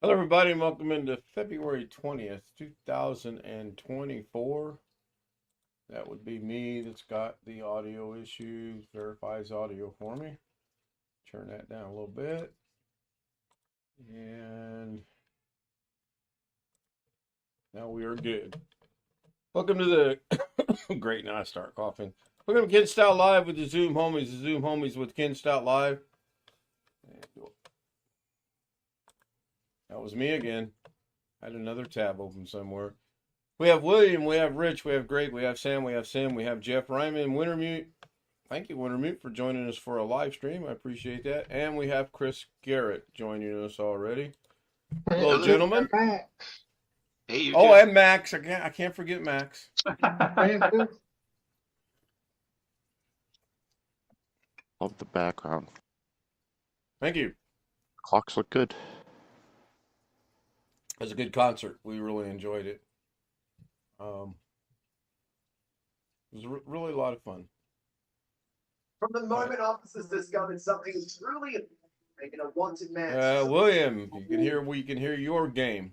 Hello, everybody, and welcome into February 20th, 2024. That would be me that's got the audio issues, verifies audio for me. Turn that down a little bit. And now we are good. Welcome to the great, now I start coughing. Welcome to Ken Stout Live with the Zoom homies. The Zoom homies with Ken Stout Live. That was me again. I had another tab open somewhere. We have William, we have Rich, we have Greg, we have Sam, we have Sim, we have Jeff Ryman, Wintermute. Thank you, Wintermute, for joining us for a live stream. I appreciate that. And we have Chris Garrett joining us already. Hello, gentlemen. Hey, oh, and Max. I can't forget Max. Love the background. Thank you. Clocks look good. It was a good concert. We really enjoyed it. It was really a lot of fun. From the moment officers discovered something truly making a wanted man. William, we can hear your game.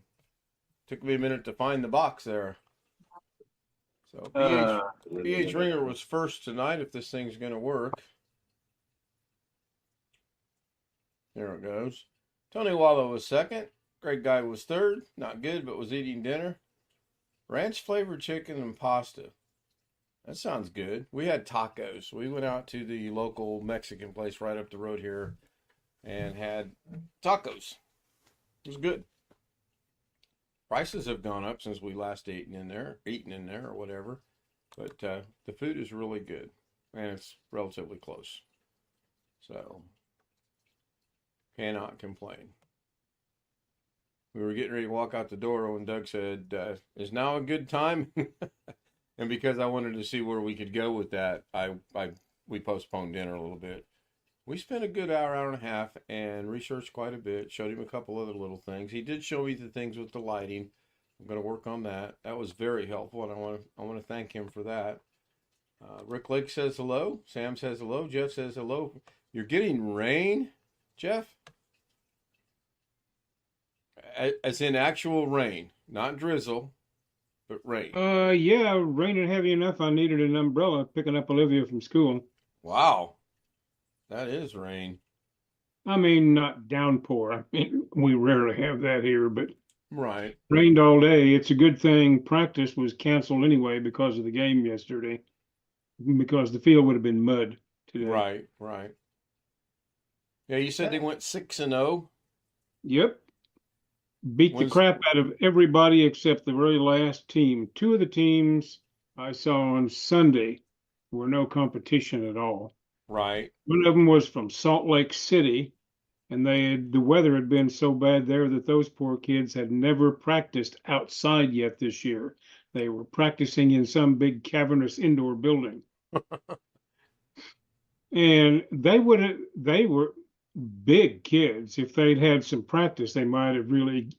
Took me a minute to find the box there. So BH Ringer was first tonight if this thing's gonna work. There it goes. Tony Wallow was second. Great guy was third. Not good, but was eating dinner. Ranch flavored chicken and pasta. That sounds good. We had tacos. We went out to the local Mexican place right up the road here and had tacos. It was good. Prices have gone up since we last eaten in there or whatever. But the food is really good. And it's relatively close. So, cannot complain. We were getting ready to walk out the door when Doug said, is now a good time? And because I wanted to see where we could go with that, we postponed dinner a little bit. We spent a good hour and a half and researched quite a bit, showed him a couple other little things. He did show me the things with the lighting. I'm going to work on that. That was very helpful, and I want to thank him for that. Rick Lake says hello. Sam says hello. Jeff says hello. You're getting rain, Jeff? As in actual rain, not drizzle, but rain. Yeah, raining heavy enough. I needed an umbrella picking up Olivia from school. Wow, that is rain. I mean, not downpour. I mean, we rarely have that here, but right. Rained all day. It's a good thing practice was canceled anyway because of the game yesterday, because the field would have been mud today. Right. Yeah, you said they went 6-0. Yep. Beat the crap out of everybody except the very last team. Two of the teams I saw on Sunday were no competition at all. Right. One of them was from Salt Lake City, and the weather had been so bad there that those poor kids had never practiced outside yet this year. They were practicing in some big cavernous indoor building. And they were big kids. If they'd had some practice, they might have really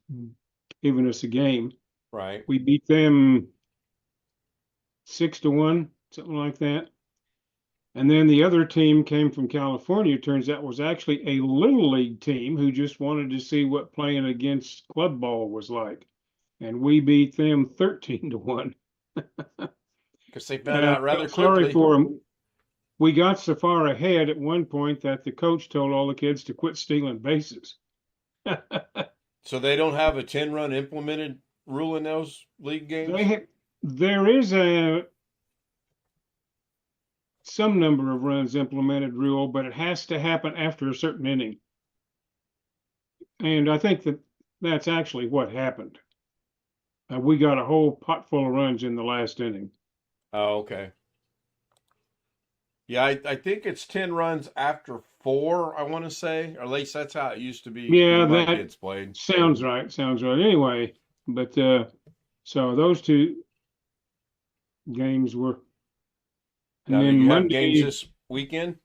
given us a game. Right. We beat them 6-1, something like that. And then the other team came from California. Turns out was actually a little league team who just wanted to see what playing against club ball was like. And we beat them 13-1. Because they found out rather quickly. Sorry for them. We got so far ahead at one point that the coach told all the kids to quit stealing bases. So they don't have a 10-run implemented rule in those league games? There is some number of runs implemented rule, but it has to happen after a certain inning. And I think that's actually what happened. We got a whole pot full of runs in the last inning. Oh, okay. Yeah, I think it's 10 runs after 4, I want to say. Or at least that's how it used to be when my kids played. Sounds right. Anyway, but so those two games were. And then you have games this weekend?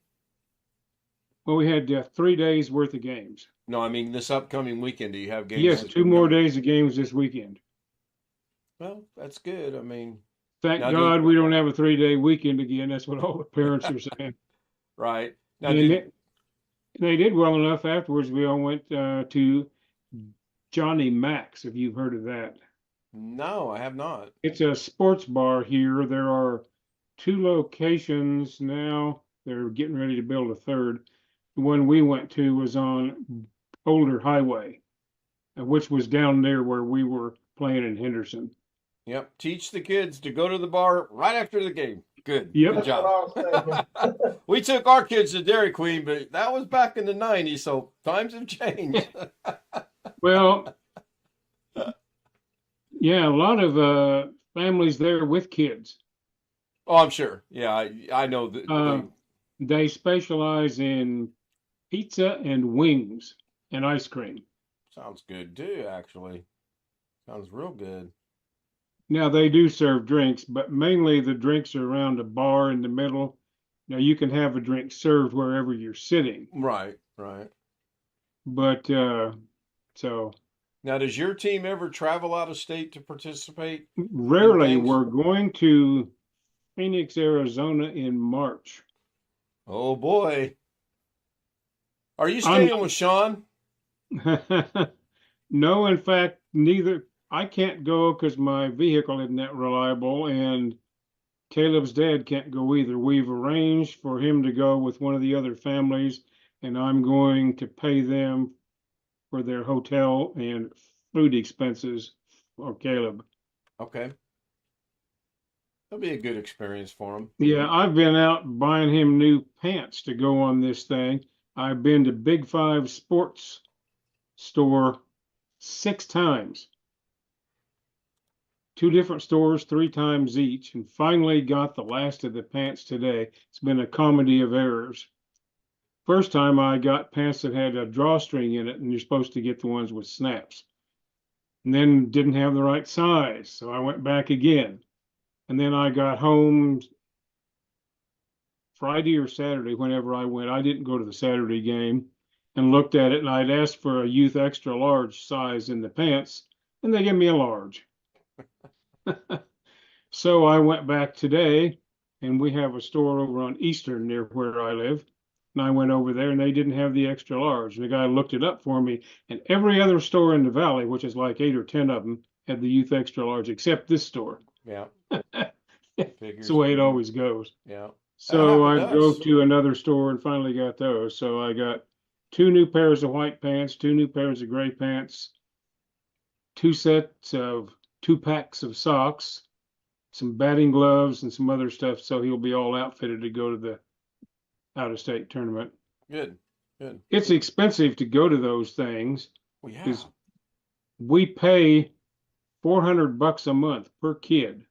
Well, we had 3 days worth of games. No, I mean this upcoming weekend. Do you have games? Yes, 2 more days of games this weekend. Well, that's good. I mean, thank God we don't have a 3-day weekend again. That's what all the parents are saying. Right. Now, they did well enough afterwards. We all went to Johnny Mac's, if you've heard of that. No, I have not. It's a sports bar here. There are 2 locations now. They're getting ready to build a third. The one we went to was on Boulder Highway, which was down there where we were playing in Henderson. Yep. Teach the kids to go to the bar right after the game. Good. Yep. Good That's what job. I was thinking. We took our kids to Dairy Queen, but that was back in the 90s, so times have changed. Well, yeah, a lot of families there with kids. Oh, I'm sure. Yeah, I know that. They specialize in pizza and wings and ice cream. Sounds good too, actually. Sounds real good. Now they do serve drinks, but mainly the drinks are around a bar in the middle. Now you can have a drink served wherever you're sitting, Right, right. but so Now, does your team ever travel out of state to participate? rarely. things? We're going to Phoenix, Arizona in March. Oh boy. Are you I'm- staying with Sean? No, in fact, neither. I can't go because my vehicle isn't that reliable, and Caleb's dad can't go either. We've arranged for him to go with one of the other families, and I'm going to pay them for their hotel and food expenses for Caleb. Okay. That'll be a good experience for him. Yeah, I've been out buying him new pants to go on this thing. I've been to Big Five Sports store 6 times. 2 different stores, 3 times each, and finally got the last of the pants today. It's been a comedy of errors. First time I got pants that had a drawstring in it, and you're supposed to get the ones with snaps. And then didn't have the right size, so I went back again. And then I got home Friday or Saturday, whenever I went. I didn't go to the Saturday game, and looked at it, and I'd asked for a youth extra large size in the pants, and they gave me a large. So I went back today, and we have a store over on Eastern near where I live. And I went over there, and they didn't have the extra large. And the guy looked it up for me, and every other store in the valley, which is like 8 or 10 of them, had the youth extra large, except this store. Yeah. It's the way it always goes. Yeah. So I happened to drove us. to another store and finally got those. So I got 2 new pairs of white pants, 2 new pairs of gray pants, 2 packs of socks, some batting gloves, and some other stuff. So he'll be all outfitted to go to the out-of-state tournament. Good. Good. It's expensive to go to those things. Well, yeah. Is- We pay $400 a month per kid,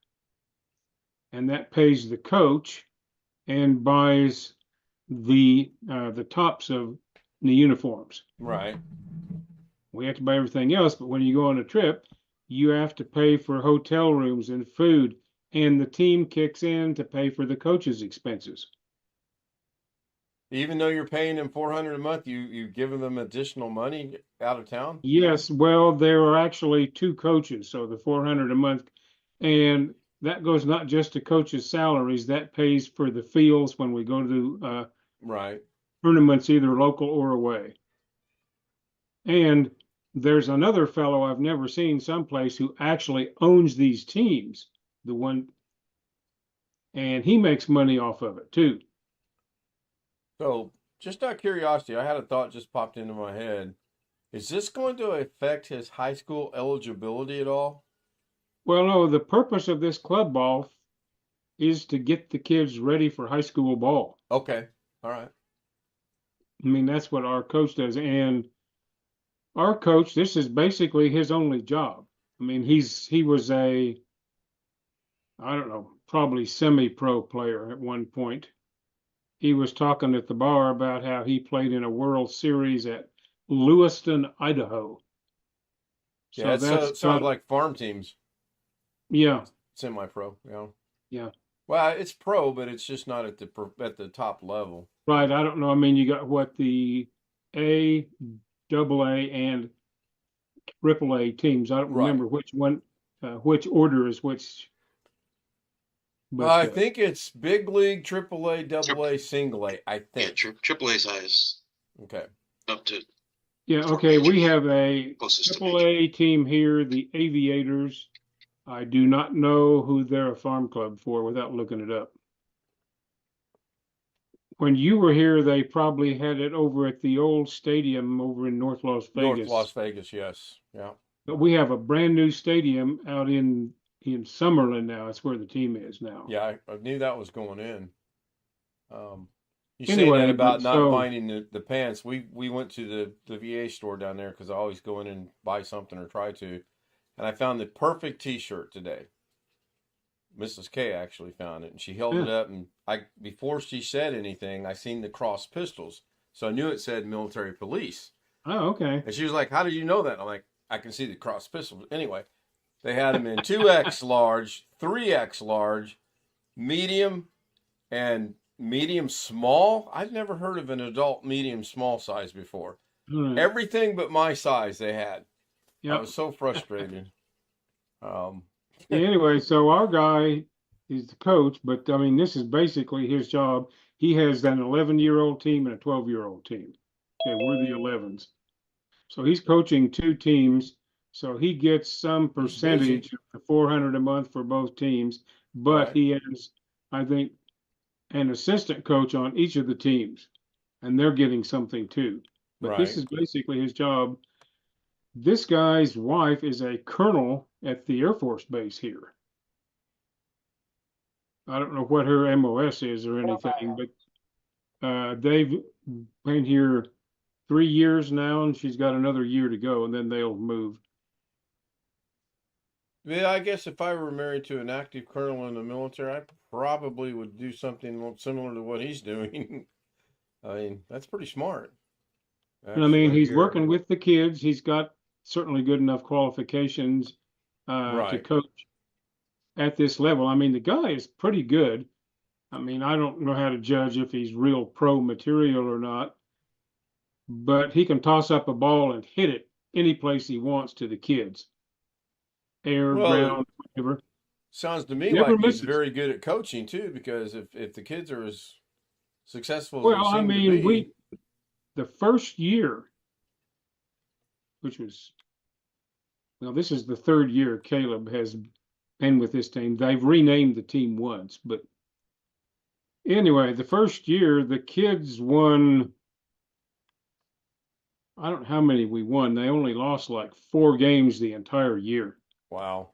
and that pays the coach and buys the tops of the uniforms. Right. We have to buy everything else, but when you go on a trip, you have to pay for hotel rooms and food, and the team kicks in to pay for the coach's expenses. Even though you're paying them $400 a month, you giving them additional money out of town? Yes, well, there are actually 2 coaches, so the $400 a month, and that goes not just to coaches' salaries, that pays for the fields when we go to Right. tournaments, either local or away. And there's another fellow I've never seen someplace who actually owns these teams, and he makes money off of it too. So, just out of curiosity, I had a thought just popped into my head. Is this going to affect his high school eligibility at all? Well, no, the purpose of this club ball is to get the kids ready for high school ball. Okay. All right. I mean, that's what our coach does. And our coach, this is basically his only job. I mean, he was I don't know, probably semi-pro player at one point. He was talking at the bar about how he played in a World Series at Lewiston, Idaho. Yeah, it sounds like farm teams, yeah, semi-pro. Yeah. Yeah. Well, it's pro, but it's just not at the top level. right. I don't know. I mean, you got what the A, AA, and AAA teams. I don't Right. remember which one, which order is which. But I think it's big league, AAA, AA, single A. I Yeah, think. triple A size Okay. up to Yeah, okay, we have a Closest to triple A team here, the Aviators. I do not know who they're a farm club for without looking it up. When you were here, they probably had it over at the old stadium over in North Las North Vegas. Las Vegas, yes. Yeah. But we have a brand new stadium out in Summerlin now. That's where the team is now. Yeah, I knew that was going in. You say Anyway, that about but not so- finding the pants. We went to the VA store down there because I always go in and buy something or try to. And I found the perfect T-shirt today. Mrs. K actually found it, and she held it up, and before she said anything, I seen the cross pistols, so I knew it said military police. Oh, okay. And she was like, "How did you know that?" I'm like, "I can see the cross pistols." Anyway, they had them in 2X large, 3X large, medium, and medium small. I've never heard of an adult medium small size before. All right. Everything but my size they had. I Yep. was so frustrated. Anyway, so our guy is the coach, but I mean, this is basically his job. He has an 11-year-old team and a 12-year-old team. Okay, we're the 11s. So he's coaching two teams. So he gets some percentage of the 400 a month for both teams, but Right. he has, I think, an assistant coach on each of the teams, and they're getting something too. But this Right. is basically his job. This guy's wife is a colonel at the Air Force Base here. I don't know what her MOS is or anything, but they've been here 3 years now, and she's got another year to go, and then they'll move. Yeah, I guess if I were married to an active colonel in the military, I probably would do something similar to what he's doing. I mean, that's pretty smart. And I mean, Actually, he's working with the kids. He's got certainly good enough qualifications to Right. coach at this level. I mean, the guy is pretty good. I mean, I don't know how to judge if he's real pro material or not, but he can toss up a ball and hit it any place he wants to the kids. Air, Well, ground, whatever. sounds to me Never like he's misses. very good at coaching too, because if the kids are as successful as Well, they I seem to mean, be, the first year, which was, well, this is the third year Caleb has been with this team. They've renamed the team once, but anyway, the first year the kids won. I don't know how many we won. They only lost like 4 games the entire year. wow.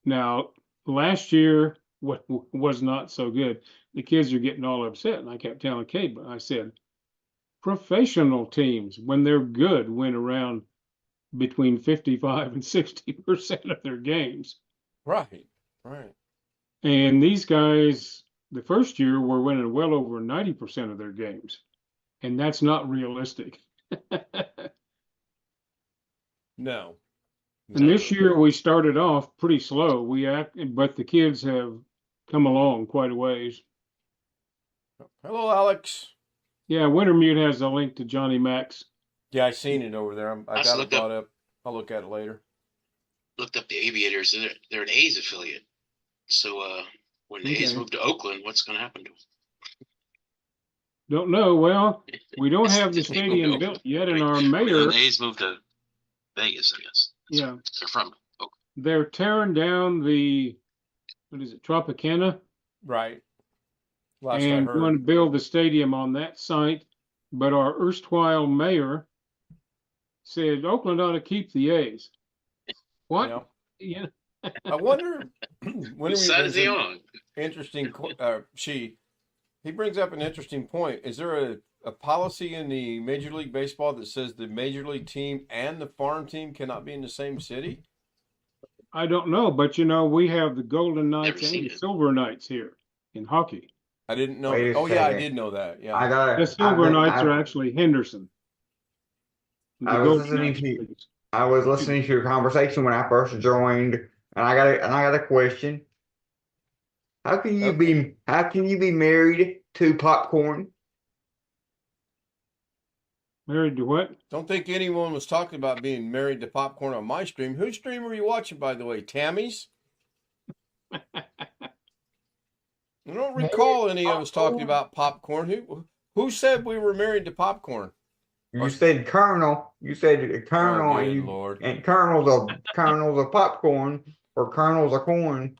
Now, last year was not so good. The kids are getting all upset, and I kept telling Kate, but I said, professional teams, when they're good, win around between 55 and 60% of their games. Right. Right. And these guys, the first year, were winning well over 90% of their games. And that's not realistic. No. And this year we started off pretty slow. But the kids have come along quite a ways. Hello, Alex. Yeah, Wintermute has a link to Johnny Mac's. Yeah, I seen it over there. I just got it looked up- brought up. I'll look at it later. Looked up the Aviators. They're an A's affiliate. So when the A's Okay. move to Oakland, what's going to happen to them? Don't know. Well, we don't have the If they move to stadium Oakland. built yet, and Right. our When mayor, the A's move to Vegas, I guess. yeah, They're from Oakland. they're tearing down the, what is it, Tropicana, Right. Last and I going heard. to build the stadium on that site. But our erstwhile mayor said Oakland ought to keep the A's. What? Yeah. Yeah. I wonder when Whose side is he brings on? an interesting. He brings up an interesting point. Is there a policy in the Major League Baseball that says the Major League team and the farm team cannot be in the same city? I don't know, but we have the Golden Knights Never seen and the it. Silver Knights here in hockey. I didn't know. Wait a Oh yeah, I second. did know that. Yeah. I got The it. Silver Knights are actually Henderson. The I was Golden listening Knights, to- please. I was listening to your conversation when I first joined, and I got a question. How can you be married to popcorn? Married to what? Don't think anyone was talking about being married to popcorn on my stream. Whose stream were you watching, by the way? Tammy's? I don't recall any of us talking about popcorn. Who said we were married to popcorn? You said Colonel. You said a Colonel, Oh, and good you Lord. and Colonel's of popcorn or Colonel's of corn.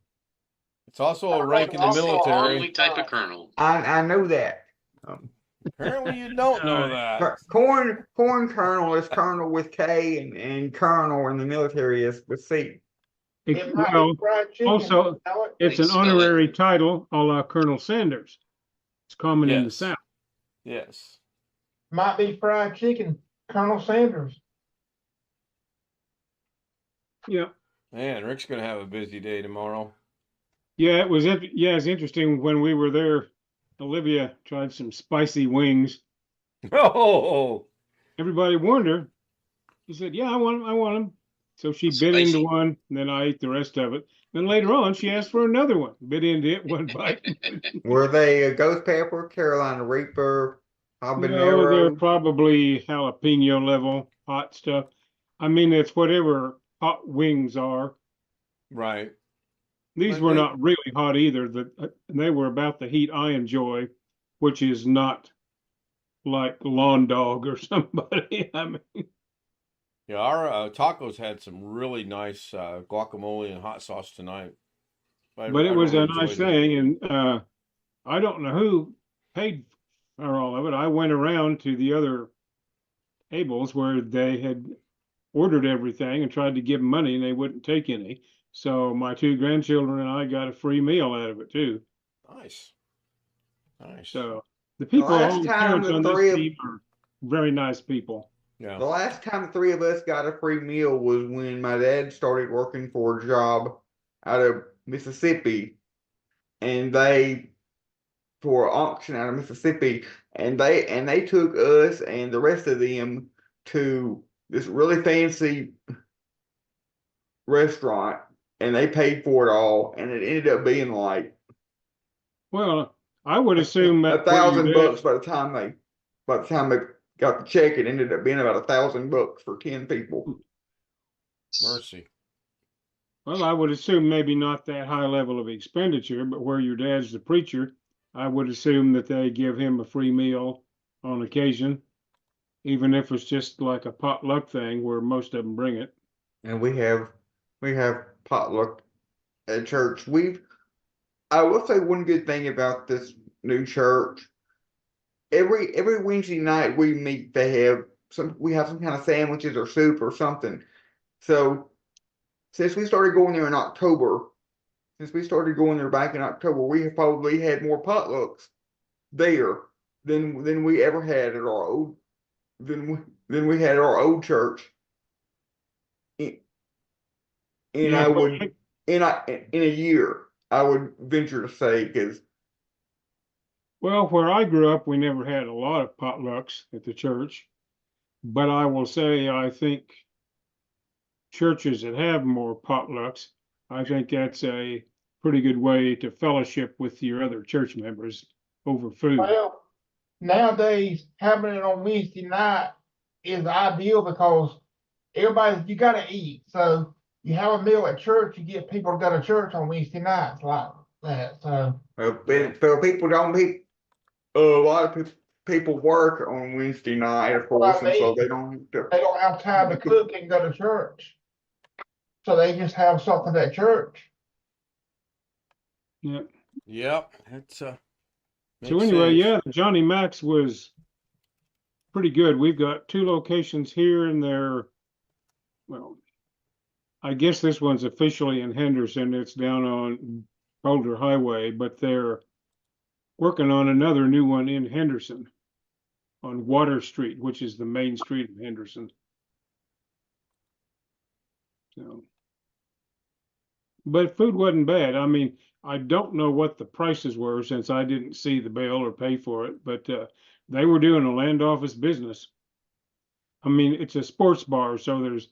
It's also a rank in the It's the only military. type of kernel. I know that. Apparently, you don't know that. Corn Colonel is Colonel with K, and Colonel in the military is with C. It might Well, be fried chicken. also, How it- it's They an spell it. honorary title a la Colonel Sanders. It's common in the Yes. South. Yes. might be fried chicken, Colonel Sanders. Yeah. Man, Rick's going to have a busy day tomorrow. Yeah, it was. Yeah, it's interesting when we were there. Olivia tried some spicy wings. Oh, Everybody warned her. She said, "Yeah, I want them. I want them." So she bit Spicy. into one, and then I ate the rest of it. Then later on, she asked for another one. Bit into it, one bite. Were they a ghost pepper, Carolina Reaper, No, habanero? they're probably jalapeno level hot stuff. I mean, it's whatever hot wings are. right. These But were they- not really hot either. They were about the heat I enjoy, which is not like lawn dog or somebody. I mean, Yeah, our tacos had some really nice guacamole and hot sauce tonight. but it was really a nice enjoyed it. thing, and I don't know who paid for all of it. I went around to the other tables where they had ordered everything and tried to give them money, and they wouldn't take any. So my two grandchildren and I got a free meal out of it too. Nice. Nice. So the people, last all the time parents the on this three of- team are very nice people. Yeah. The last time the three of us got a free meal was when my dad started working for a job out of Mississippi, and for an auction out of Mississippi, and they took us and the rest of them to this really fancy restaurant, and they paid for it all, and it ended up being like Well, I would assume that $1,000 by the time they got the check. It ended up being about $1,000 for 10 people. Mercy. Well, I would assume maybe not that high level of expenditure, but where your dad's the preacher, I would assume that they give him a free meal on occasion, even if it's just like a potluck thing where most of them bring it. And we have potluck at church. I will say one good thing about this new church. Every Wednesday night we meet, we have some kind of sandwiches or soup or something. So since we started going there back in October, we have probably had more potlucks there than we ever had at our old than we had at our old church. And Yeah, I would in a year, I would venture to say, because well, where I grew up, we never had a lot of potlucks at the church, but I will say I think churches that have more potlucks, I think that's a pretty good way to fellowship with your other church members over food. Well, nowadays, having it on Wednesday night is ideal because you gotta eat. So you have a meal at church, you get people to go to church on Wednesday nights like that. So people don't be a lot of people work on Wednesday night, of course, and so they don't have time to cook and go to church. So they just have something at church. Yeah. Yep. It's So makes anyway, sense. yeah, Johnny Mac's was pretty good. We've got two locations here, and they're, well, I guess this one's officially in Henderson. It's down on Boulder Highway, but they're working on another new one in Henderson on Water Street, which is the main street in Henderson. So, but food wasn't bad. I mean, I don't know what the prices were since I didn't see the bill or pay for it, but they were doing a land office business. I mean, it's a sports bar, so there's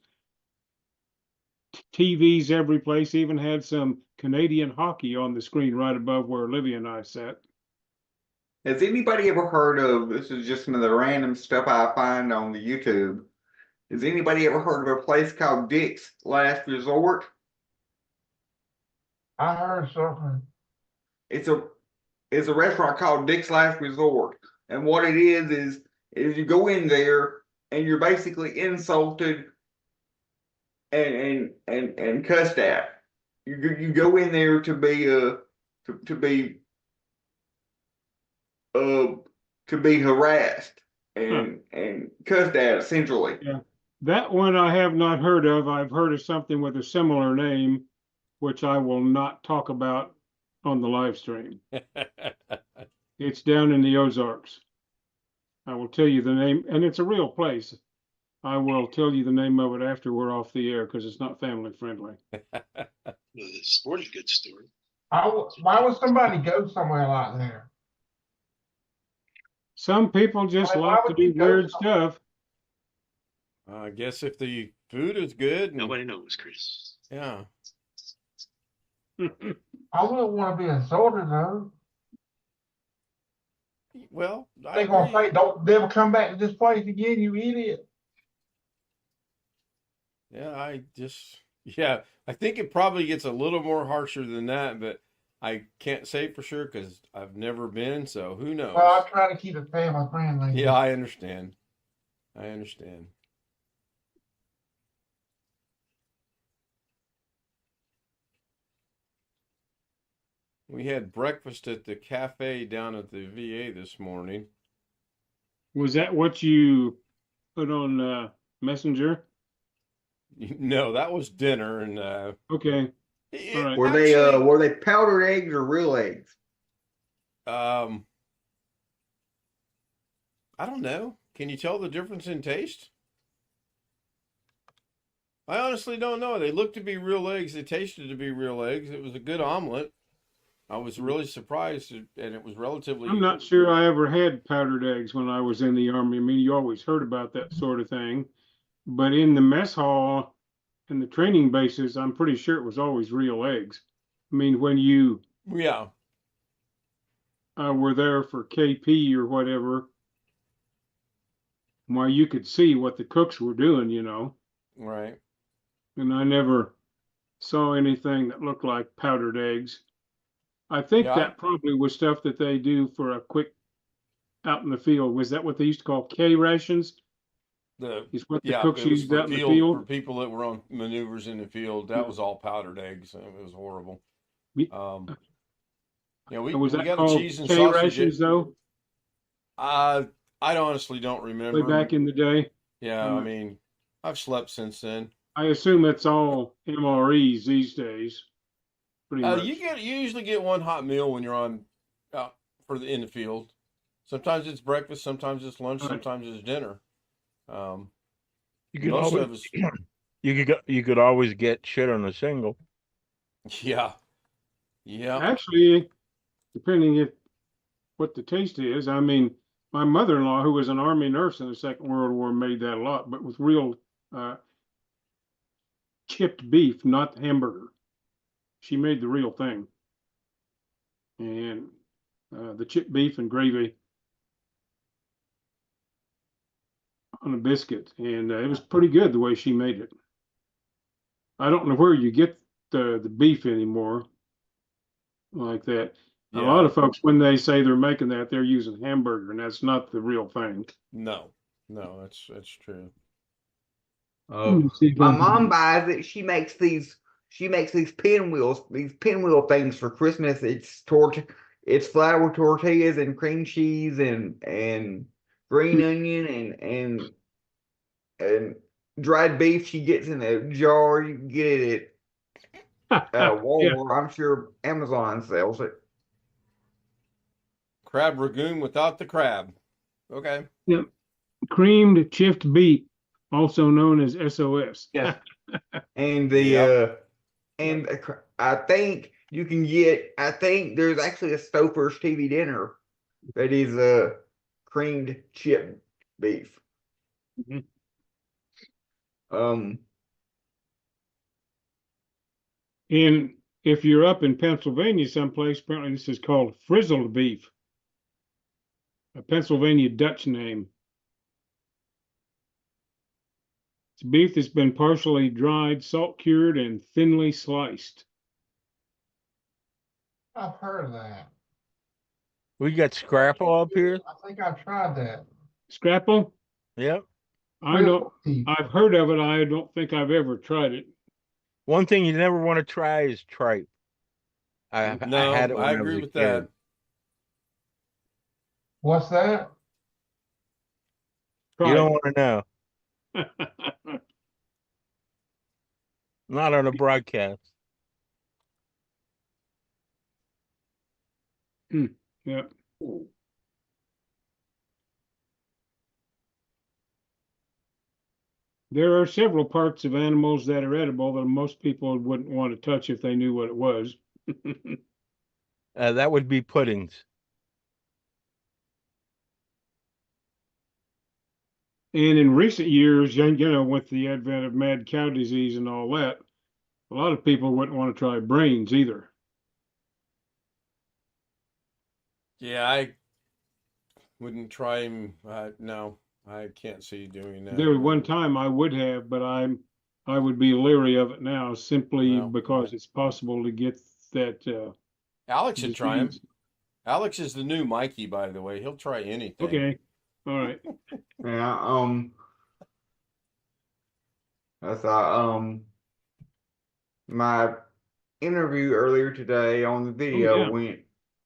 TVs every place, even had some Canadian hockey on the screen right above where Olivia and I sat. Has anybody ever heard of, this is just some of the random stuff I find on the YouTube. Has anybody ever heard of a place called Dick's Last Resort? I heard something. It's a restaurant called Dick's Last Resort. And what it is you go in there you're basically insulted and cussed at. You go in there to be to be harassed and cussed at essentially. Yeah. That one I have not heard of. I've heard of something with a similar name, which I will not talk about on the live stream. It's down in the Ozarks. I will tell you the name, and it's a real place. I will tell you the name of it after we're off the air because it's not family friendly. The sporting goods store. Why would somebody go somewhere like that? Some people just Why like to would you do go weird somewhere? stuff. I guess if the food is good, and, Nobody knows, Chris. yeah. I wouldn't want to be insulted though. Well, I They gonna agree. say, "Don't never come back to this place again, you idiot." Yeah, I think it probably gets a little more harsher than that, but I can't say for sure because I've never been, so who knows? Well, I'm trying to keep it family friendly. Yeah, I understand. I understand. We had breakfast at the cafe down at the VA this morning. Was that what you put on Messenger? No, that was dinner, and Okay. All right. Were they powdered eggs or real eggs? I don't know. Can you tell the difference in taste? I honestly don't know. They looked to be real eggs. They tasted to be real eggs. It was a good omelet. I was really surprised, and it was relatively. I'm not sure I ever had powdered eggs when I was in the Army. I mean, you always heard about that sort of thing, but in the mess hall and the training bases, I'm pretty sure it was always real eggs. I mean, when you Yeah. were there for KP or whatever, why you could see what the cooks were doing, you know, Right. and I never saw anything that looked like powdered eggs. I think Yeah. that probably was stuff that they do for a quick out in the field. Was that what they used to call K rations? Is what the cooks It was used for out in the for field? people that were on maneuvers in the field. That was all powdered eggs. And it was horrible. We- Yeah, was we that got a called cheese and K sausage. rations though, I honestly don't way remember. back in the day? Yeah, I mean, I've slept since then. I assume it's all MREs these days. Pretty much. You usually get one hot meal when you're on in the field. Sometimes it's breakfast, sometimes it's lunch, Right. sometimes it's dinner. You could Most always, of us, you could always get shit on a single. yeah, yeah. Actually, depending if what the taste is. I mean, my mother-in-law, who was an Army nurse in the Second World War, made that a lot, but with real chipped beef, not the hamburger. She made the real thing. And the chipped beef and gravy on a biscuit. And it was pretty good the way she made it. I don't know where you get the beef anymore like that. A lot of folks, when they say they're making that, they're using hamburger, and that's not the real thing. No, that's true. My mom buys it. She makes these pinwheel things for Christmas. It's flour tortillas and cream cheese and green onion and dried beef. She gets in a jar. You can get it at Walmart. Yeah. I'm sure Amazon sells it. Crab ragoon without the crab. Okay. Yep. Creamed chipped beef, also known as SOS. Yes. And I think you can get. I think there's actually a Stouffer's TV dinner that is creamed chipped beef. Mm-hmm. And if you're up in Pennsylvania someplace, apparently this is called frizzled beef, a Pennsylvania Dutch name. It's beef that's been partially dried, salt cured, and thinly sliced. I've heard of that. We got scrapple up here. I think I've tried that. Scrapple? Yep. I don't. I've heard of it. I don't think I've ever tried it. One thing you never want to try is tripe. I had No, it I when I was agree a with kid. that. What's that? You don't Tripe. want to know. Not on a broadcast. Yeah. There are several parts of animals that are edible that most people wouldn't want to touch if they knew what it was. That would be puddings. And in recent years, with the advent of mad cow disease and all that, a lot of people wouldn't want to try brains either. Yeah, I wouldn't try him. No, I can't see doing that. There was one time I would have, but I would be leery of it now simply No, because it's possible to get that Alex should try him. disease. Alex is the new Mikey, by the way. He'll try anything. Okay. All right. Yeah, I thought my interview earlier today on the video yeah.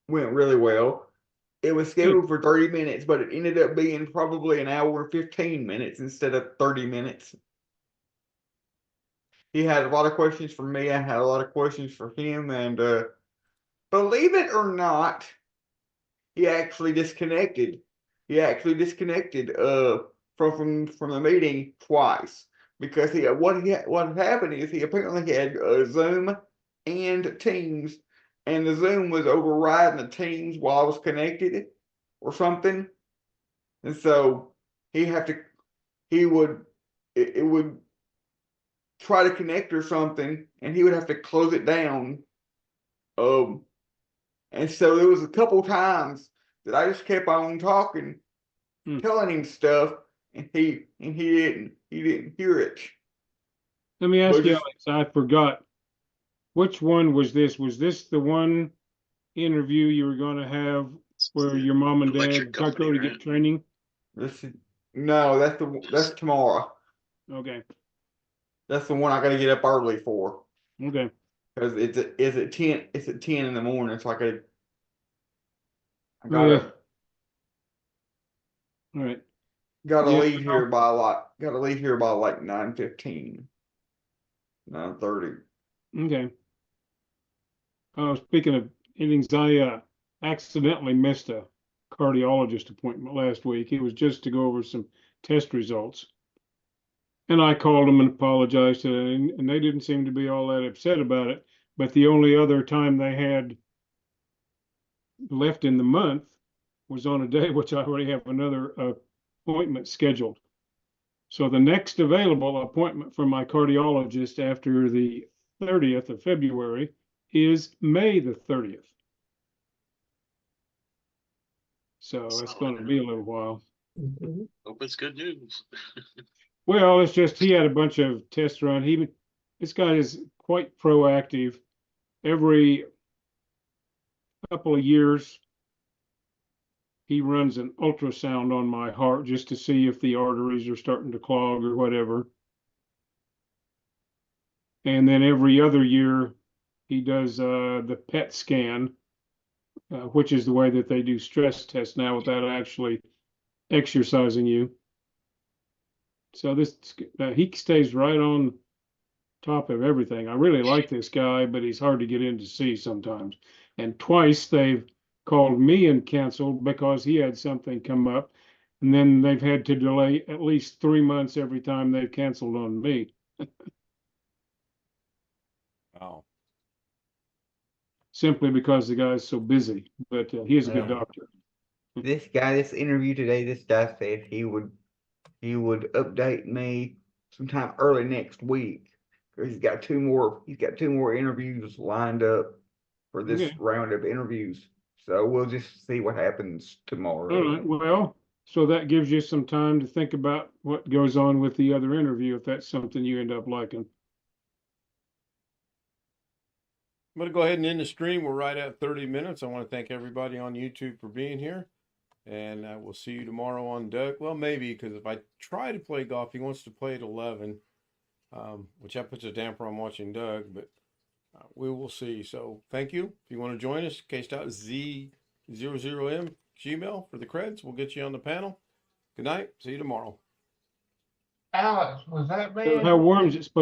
went really well. It was Good. scheduled for 30 minutes, but it ended up being probably an hour and 15 minutes instead of 30 minutes. He had a lot of questions for me. I had a lot of questions for him, and believe it or not, he actually disconnected. He actually disconnected from the meeting twice because what happened is he apparently had Zoom and Teams, and the Zoom was overriding the Teams while I was connected or something, and so he would it would try to connect or something, and he would have to close it down. And so there was a couple times that I just kept on talking, telling him stuff, and he didn't hear it. Let me ask But you, just Alex, I forgot. Which one was this? Was this the one interview you were going to have where your mom and Electric dad got to go company, to right? get training? no, that's tomorrow. Okay. That's the one I got to get up early for Okay. because it's at 10 in the morning. So I Yeah. gotta All right. gotta Yeah. leave here by like 9:15, 9:30. Okay. Speaking of meetings, I accidentally missed a cardiologist appointment last week. It was just to go over some test results. And I called them and apologized to them, and they didn't seem to be all that upset about it. But the only other time they had left in the month was on a day which I already have another appointment scheduled. So the next available appointment for my cardiologist after the 30th of February is May the 30th. So that's going to be a little while. Hope it's good news. Well, it's just he had a bunch of tests run. This guy is quite proactive. Every couple of years, he runs an ultrasound on my heart just to see if the arteries are starting to clog or whatever. And then every other year, he does the PET scan, which is the way that they do stress tests now without actually exercising you. So he stays right on top of everything. I really like this guy, but he's hard to get in to see sometimes. And twice they've called me and canceled because he had something come up. And then they've had to delay at least 3 months every time they've canceled on me. Wow. Simply because the guy's so busy. But he is a good Yeah. doctor. This interview today, this guy said he would update me sometime early next week. He's got two more interviews lined up for this Okay. round of interviews. So we'll just see what happens tomorrow. All right. Well, so that gives you some time to think about what goes on with the other interview if that's something you end up liking. I'm going to go ahead and end the stream. We're right at 30 minutes. I want to thank everybody on YouTube for being here. And I will see you tomorrow on Doug. Well, maybe, because if I try to play golf, he wants to play at 11, which that puts a damper on watching Doug, but we will see. So thank you. If you want to join us, case.z00m Gmail for the creds. We'll get you on the panel. Good night. See you tomorrow. Alex, was that man? How warm is it supposed